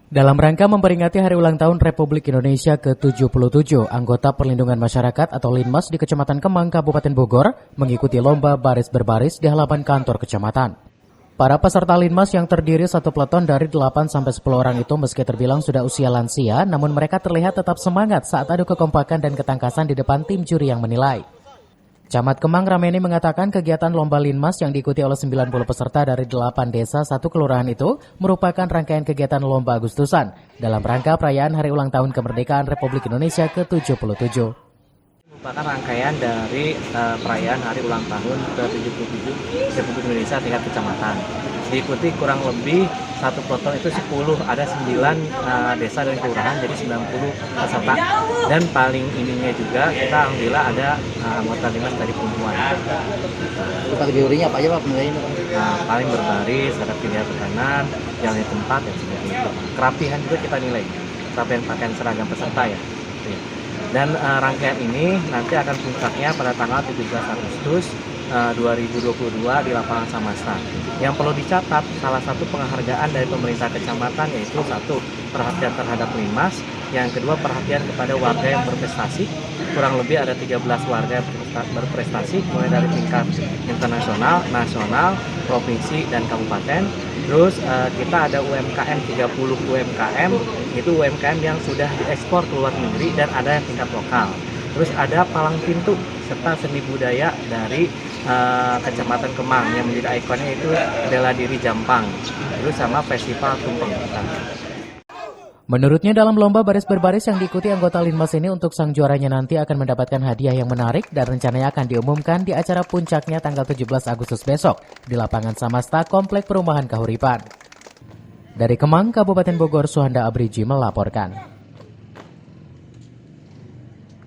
Dalam rangka memperingati Hari Ulang Tahun Republik Indonesia ke-77, anggota Perlindungan Masyarakat atau Linmas di Kecamatan Kemang, Kabupaten Bogor mengikuti lomba baris berbaris di halaman kantor kecamatan. Para peserta Linmas yang terdiri satu peleton dari 8 sampai 10 orang itu meski terbilang sudah usia lansia, namun mereka terlihat tetap semangat saat adu kekompakan dan ketangkasan di depan tim juri yang menilai. Camat Kemang Rameni mengatakan kegiatan lomba Linmas yang diikuti oleh 90 peserta dari 8 desa satu kelurahan itu merupakan rangkaian kegiatan lomba Agustusan dalam rangka perayaan Hari Ulang Tahun Kemerdekaan Republik Indonesia ke-77. Merupakan rangkaian dari perayaan Hari Ulang Tahun ke-77 Republik Indonesia tingkat kecamatan. Diikuti kurang lebih satu peleton itu 10, ada 9 desa dan kelurahan, jadi 90 peserta. Dan paling ininya juga kita alhamdulillah ada anggota Linmas dari perempuan. Kategorinya apa aja Pak penilaiannya? Paling berbaris, ada pilihan tekanan, jalannya tempat, dan seperti itu. Kerapihan juga kita nilai, kerapihan pakaian seragam peserta ya. Dan rangkaian ini nanti akan puncaknya pada tanggal 17 Agustus 2022 di lapangan Samasta. Yang perlu dicatat, salah satu penghargaan dari pemerintah kecamatan yaitu satu, perhatian terhadap Linmas, yang kedua perhatian kepada warga yang berprestasi. Kurang lebih ada 13 warga yang berprestasi mulai dari tingkat internasional, nasional, provinsi, dan kabupaten. Terus kita ada UMKM, 30 UMKM, itu UMKM yang sudah diekspor ke luar negeri dan ada yang tingkat lokal. Terus ada palang pintu serta seni budaya dari Kecamatan Kemang yang menjadi ikonnya itu adalah Diri Jampang. Terus sama Festival Tumpeng. Menurutnya dalam lomba baris berbaris yang diikuti anggota Linmas ini untuk sang juaranya nanti akan mendapatkan hadiah yang menarik dan rencananya akan diumumkan di acara puncaknya tanggal 17 Agustus besok di lapangan Samasta Komplek Perumahan Kahuripan. Dari Kemang, Kabupaten Bogor, Suhanda Abriji melaporkan.